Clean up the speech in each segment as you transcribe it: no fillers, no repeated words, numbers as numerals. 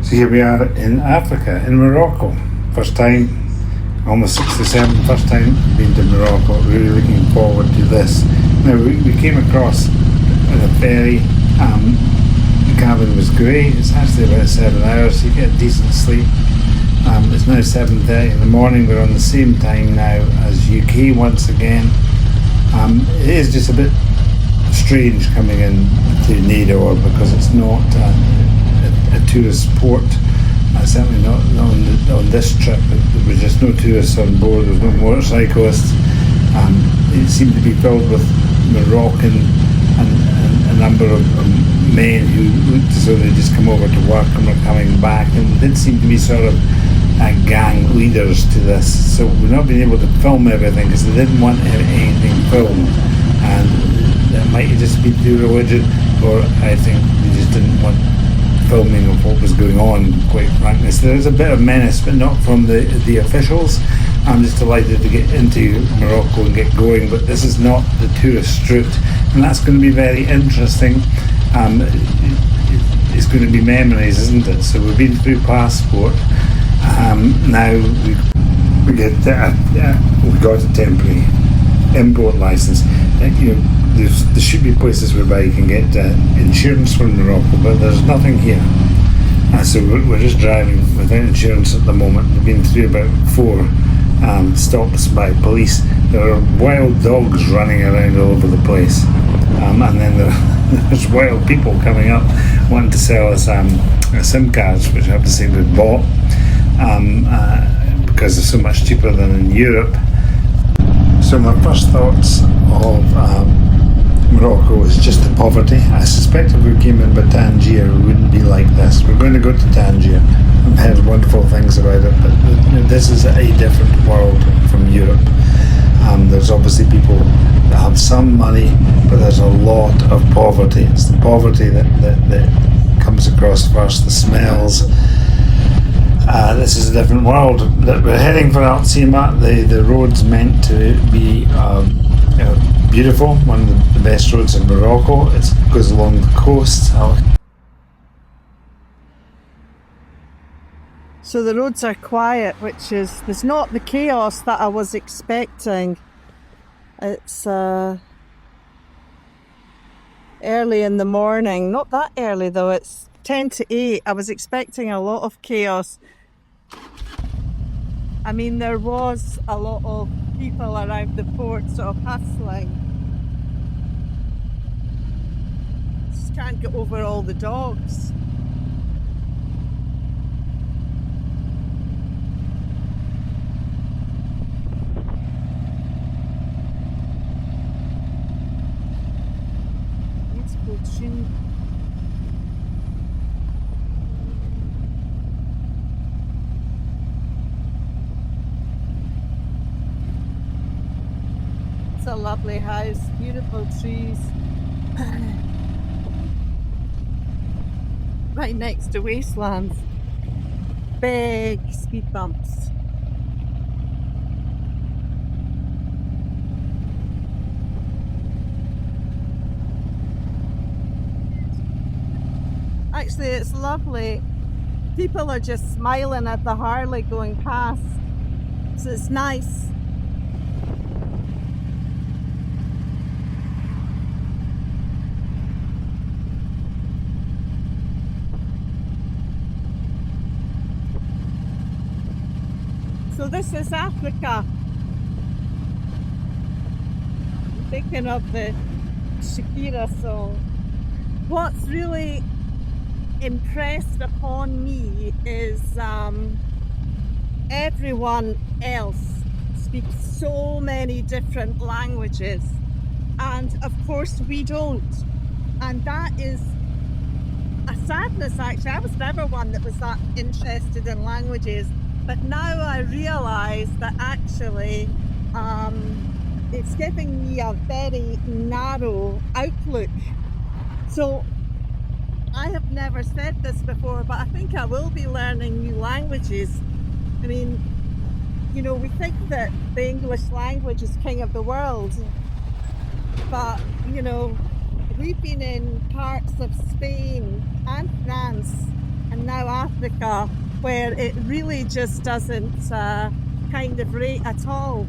So here we are in Africa, in Morocco. First time, almost 67, first time been to Morocco. Really looking forward to this. Now we came across with a ferry. The cabin was great. It's actually about 7 hours, so you get a decent sleep. It's now 7:30 in the morning. We're on the same time now as UK once again. It is just a bit strange coming in to Nador because it's not a tourist port. Certainly not on this trip. There was just no tourists on board. There was no motorcyclists. It seemed to be filled with Moroccan and a number of men who looked as though they'd just come over to work and were coming back, and there did seem to be sort of gang leaders to this. So we've not been able to film everything because they didn't want anything filmed, and that might just be too religion, or I think they just didn't want filming of what was going on, quite frankly. So there is a bit of menace, but not from the officials. I'm just delighted to get into Morocco and get going, but this is not the tourist route, and that's going to be very interesting. It's going to be memories, isn't it? So we've been through passport. Now we got a temporary import license. There should be places whereby you can get insurance from Morocco, but there's nothing here. So we're just driving without insurance at the moment. We've been through about 4 stops by police. There are wild dogs running around all over the place, and then there's wild people coming up wanting to sell us SIM cards, which I have to say we've bought because they're so much cheaper than in Europe. So my first thoughts of Morocco is just the poverty. I suspect if we came in by Tangier, we wouldn't be like this. We're going to go to Tangier. I've heard wonderful things about it, but this is a different world from Europe. There's obviously people that have some money, but there's a lot of poverty. It's the poverty that comes across first, the smells. This is a different world. We're heading for Hoceima. The road's meant to be beautiful, one of the best roads in Morocco. It goes along the coast. So the roads are quiet, there's not the chaos that I was expecting. It's early in the morning, not that early though, it's 10 to 8. I was expecting a lot of chaos. I mean, there was a lot of people around the port sort of hustling. Just can't get over all the dogs. It's a lovely house, beautiful trees, right next to wastelands, big speed bumps. Actually, it's lovely. People are just smiling at the Harley going past, so it's nice. So this is Africa. I'm thinking of the Shakira song. What's really impressed upon me is everyone else speaks so many different languages, and of course we don't, and that is a sadness. Actually, I was never one that was that interested in languages, but now I realise that actually it's giving me a very narrow outlook. So I have never said this before, but I think I will be learning new languages. I mean, we think that the English language is king of the world, but we've been in parts of Spain and France and now Africa, where it really just doesn't kind of rate at all.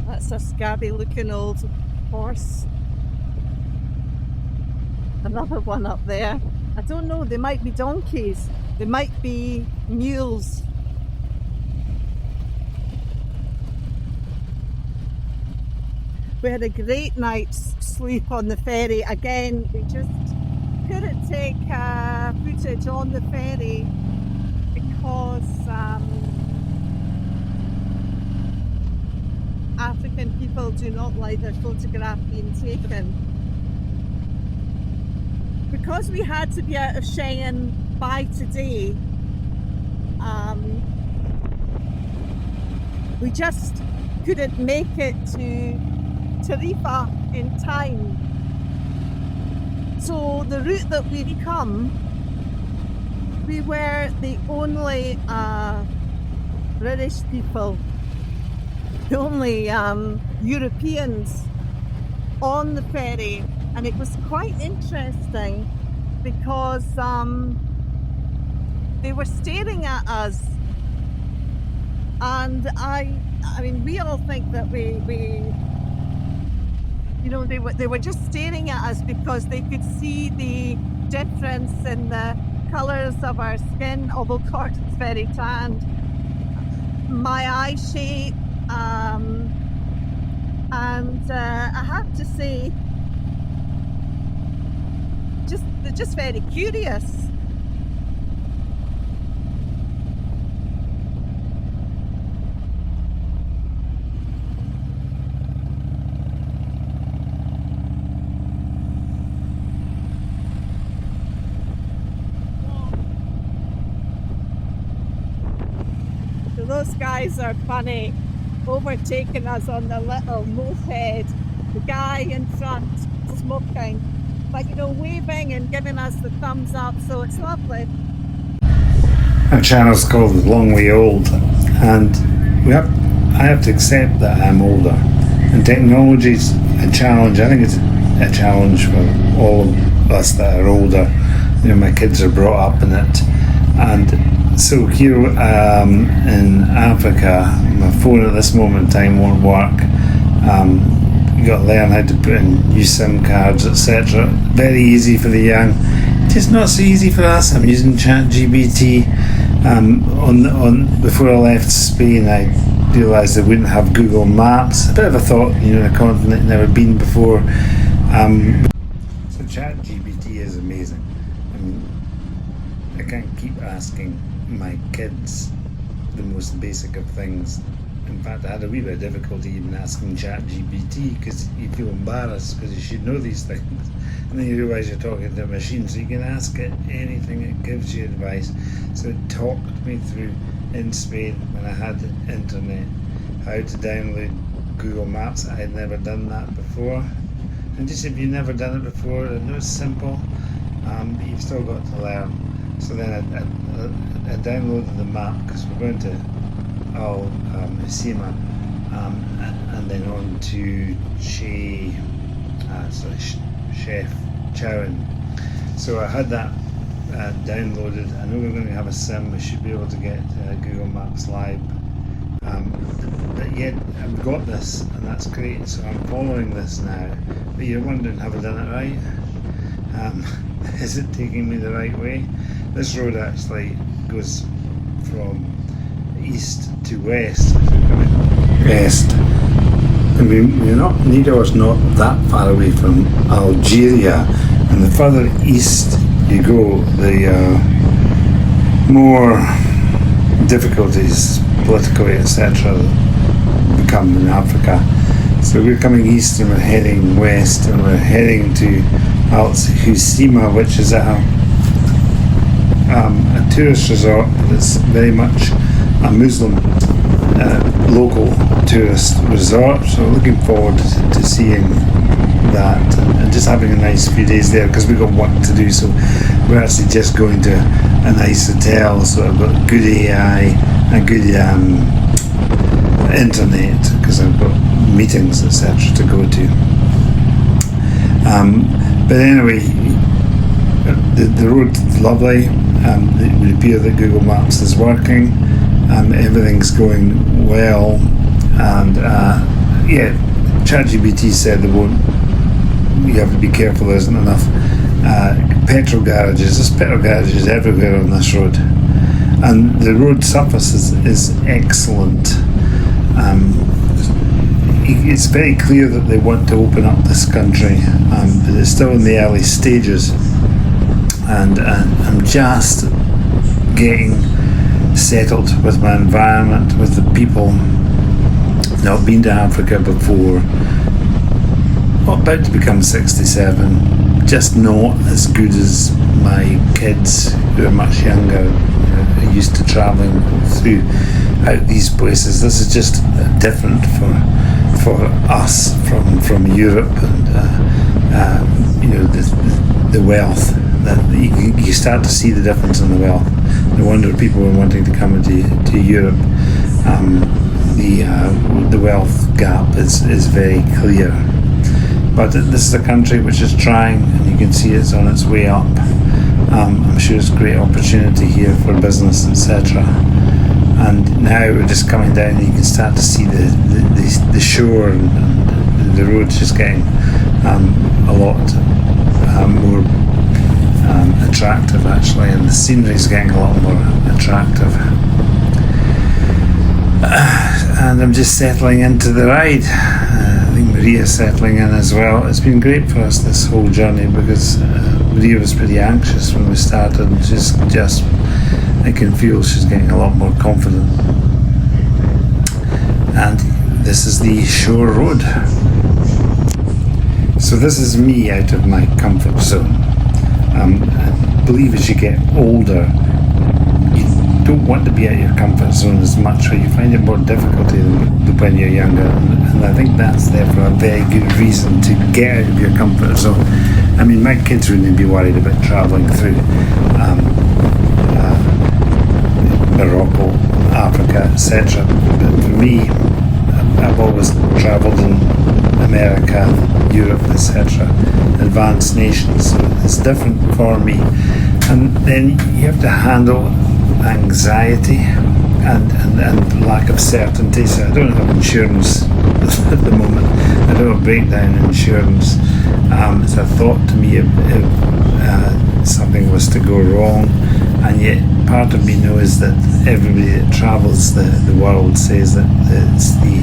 That's a scabby looking old horse. Another one up there. I don't know, they might be donkeys. They might be mules. We had a great night's sleep on the ferry. Again, we just couldn't take footage on the ferry because African people do not like their photograph being taken. Because we had to be out of Cheyenne by today, we just couldn't make it to Tarifa in time. So the route that we've come, we were the only British people, the only Europeans on the ferry, and it was quite interesting because they were staring at us, and I mean we all think that we you know, they were just staring at us because they could see the difference in the colours of our skin, although of course it's very tanned, my eye shape, and I have to say, they're just very curious. So those guys are funny, overtaking us on the little moped, the guy in front smoking, but you know, waving and giving us the thumbs up, so it's lovely. Our channel's called Long Way Old, and I have to accept that I'm older, and technology's a challenge. I think it's a challenge for all of us that are older. You know, my kids are brought up in it, and so here in Africa, my phone at this moment in time won't work. You got to learn how to put in new SIM cards, etc. Very easy for the young, just not so easy for us. I'm using ChatGPT. Before I left Spain, I realised I wouldn't have Google Maps. A bit of a thought, you know, a continent never been before. So ChatGPT is amazing. I mean, I can't keep asking my kids the most basic of things. In fact, I had a wee bit of difficulty even asking ChatGPT because you feel embarrassed because you should know these things, and then you realise you're talking to a machine, so you can ask it anything, it gives you advice. So it talked me through in Spain when I had internet how to download Google Maps. I had never done that before, and just if you've never done it before, I know it's simple, but you've still got to learn. So then I downloaded the map because we're going to Hoceima, and then on to Chefchauen. So I had that downloaded. I know we're going to have a sim. We should be able to get Google Maps live. But yet I've got this, and that's great. So I'm following this now. But you're wondering, have I done it right? Is it taking me the right way? This road actually goes from east to west. West. And Nador's not that far away from Algeria, and the further east you go, the more difficulties politically, etc., become in Africa. So we're coming east and we're heading west, and we're heading to Hoceima, which is a tourist resort, but it's very much a Muslim local tourist resort. So looking forward to seeing that, and just having a nice few days there because we've got work to do. So we're actually just going to a nice hotel, so I've got good AI and good internet because I've got meetings, etc. to go to. But anyway, the road's lovely. It would appear that Google Maps is working. Everything's going well, and ChatGPT said you have to be careful there isn't enough petrol garages. There's petrol garages everywhere on this road, and the road surface is excellent. It's very clear that they want to open up this country, but it's still in the early stages, and I'm just getting settled with my environment, with the people. Not been to Africa before, about to become 67, just not as good as my kids who are much younger, who are used to travelling throughout these places. This is just different for us from Europe, and the wealth that you start to see the difference in the wealth. No wonder people were wanting to come into Europe. The wealth gap is very clear. But this is a country which is trying, and you can see it's on its way up. I'm sure it's a great opportunity here for business, etc. And now we're just coming down, and you can start to see the shore, and the road's just getting a lot more attractive actually, and the scenery's getting a lot more attractive. And I'm just settling into the ride. I think Maria's settling in as well. It's been great for us, this whole journey, because Maria was pretty anxious when we started. Just I can feel she's getting a lot more confident. And this is the shore road. So this is me out of my comfort zone. I believe as you get older, you don't want to be out of your comfort zone as much, or you find it more difficulty than when you're younger, and I think that's therefore a very good reason to get out of your comfort zone. I mean, my kids wouldn't be worried about travelling through Morocco, Africa, etc. But for me, I've always travelled in America, Europe, etc., advanced nations, so it's different for me. And then you have to handle anxiety and lack of certainty. So I don't have insurance at the moment. I don't have breakdown insurance. It's a thought to me if something was to go wrong, and yet part of me knows that everybody that travels the world says that it's the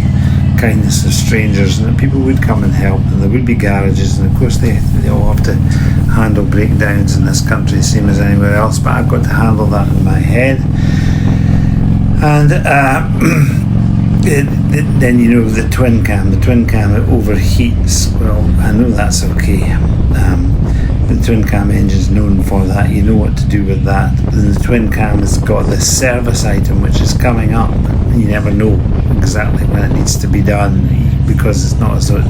kindness of strangers, and that people would come and help, and there would be garages, and of course they all have to handle breakdowns in this country, same as anywhere else, but I've got to handle that in my head. And then the twin cam it overheats. Well, I know that's okay. The twin cam engine's known for that. You know what to do with that. Then the twin cam has got this service item which is coming up, and you never know exactly when it needs to be done, because it's not as though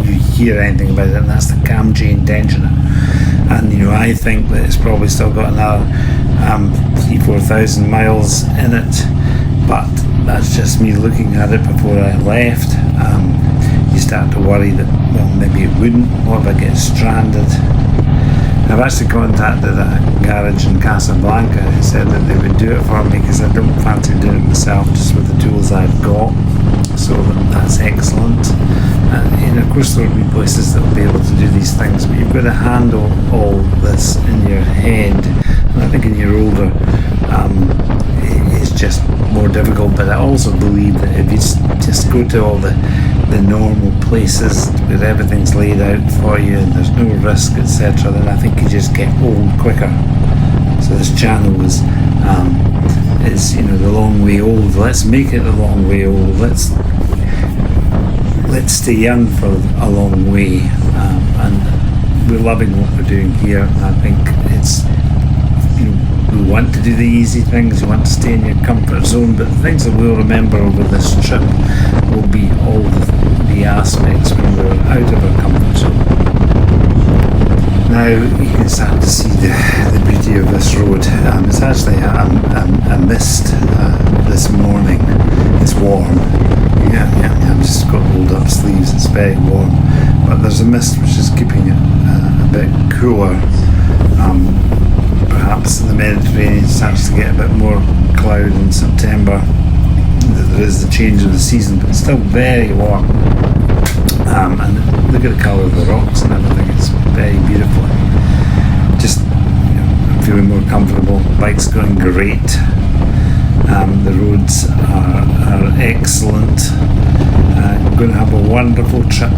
you hear anything about it, and that's the cam chain tensioner. And I think that it's probably still got another 3,000-4,000 miles in it, but that's just me looking at it before I left. You start to worry that, well, maybe it wouldn't. What if I get stranded? I've actually contacted a garage in Casablanca who said that they would do it for me, because I don't fancy doing it myself, just with the tools I've got. So that's excellent. And of course there will be places that will be able to do these things, but you've got to handle all this in your head. And I think when you're older, it's just more difficult. But I also believe that if you just go to all the normal places where everything's laid out for you and there's no risk, etc., then I think you just get old quicker. So this channel is the long way old. Let's make it the long way old. Let's stay young for a long way, and we're loving what we're doing here. I think it's we want to do the easy things, you want to stay in your comfort zone, but the things that we'll remember over this trip will be all the the aspects when we're out of our comfort zone. Now you can start to see the beauty of this road. It's actually a mist this morning. It's warm. I've just got rolled up sleeves. It's very warm, but there's a mist which is keeping it a bit cooler. Perhaps the Mediterranean starts to get a bit more cloud in September. There is the change of the season, but it's still very warm. And look at the colour of the rocks and everything. It's very beautiful. Just I'm feeling more comfortable. Bike's going great. The roads are excellent. I'm going to have a wonderful trip.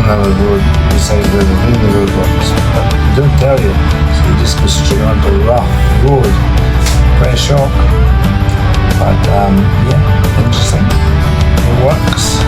another road beside where the main roadworks, but they don't tell you, so you just go straight onto a rough road. Quite a shock, but yeah, interesting. It works.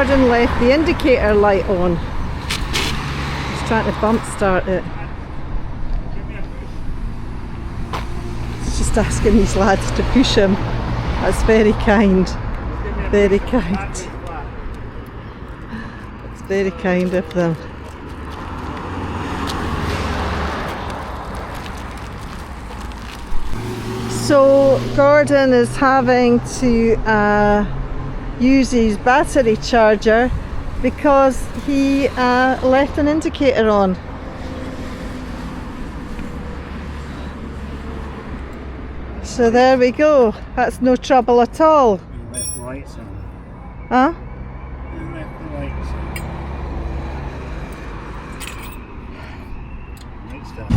Gordon left the indicator light on. He's trying to bump start it. He's just asking these lads to push him. That's very kind. Very kind. It's very kind of them. So Gordon is having to use his battery charger because he left an indicator on. So there we go. That's no trouble at all. You left the lights on. Huh? You left the lights on. Lights down.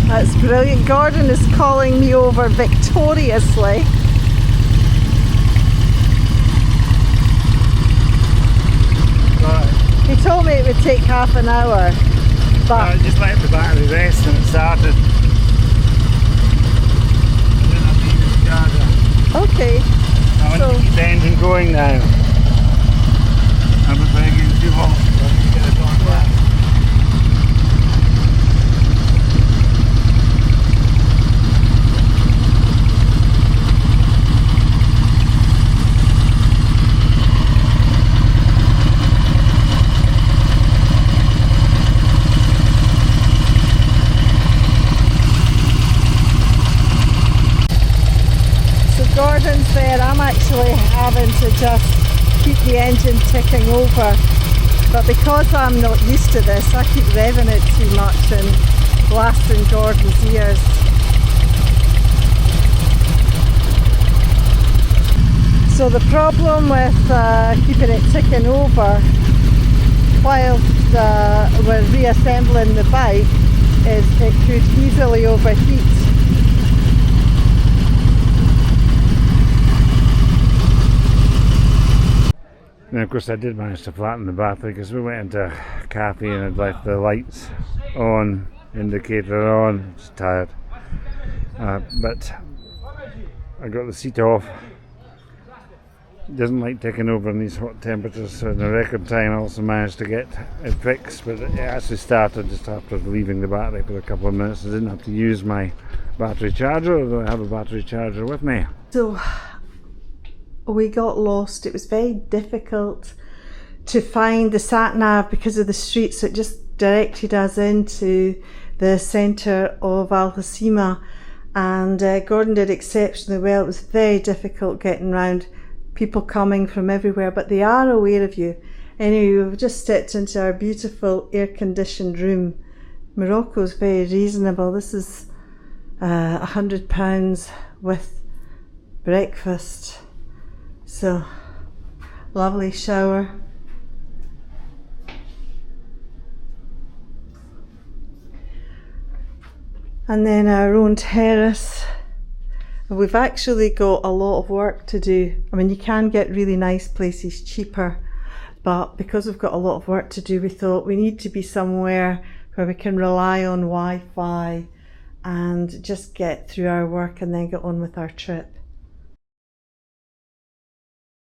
That's brilliant. Gordon is calling me over victoriously. Right. He told me it would take half an hour, I but just let the battery rest and it started. I didn't have to use the charger. okay. I want to keep the engine going now. I'm begging too hot. So I can get it on flat. Gordon's there, I'm actually having to just keep the engine ticking over, but because I'm not used to this, I keep revving it too much and blasting Gordon's ears. So the problem with keeping it ticking over while we're reassembling the bike is it could easily overheat. And of course I did manage to flatten the battery because we went into a cafe and I'd left the lights on, indicator on, just tired. But I got the seat off. It doesn't like taking over in these hot temperatures, so in a record time I also managed to get it fixed, but it actually started just after leaving the battery for a couple of minutes. I didn't have to use my battery charger, although I have a battery charger with me. So we got lost. It was very difficult to find the sat nav because of the streets. So it just directed us into the centre of Hoceima, and Gordon did exceptionally well. It was very difficult getting round, people coming from everywhere, but they are aware of you. Anyway, we've just stepped into our beautiful air-conditioned room. Morocco is very reasonable. This is £100 with breakfast. So, lovely shower. And then our own terrace. We've actually got a lot of work to do. I mean, you can get really nice places cheaper, but because we've got a lot of work to do, we thought we need to be somewhere where we can rely on Wi-Fi and just get through our work and then get on with our trip.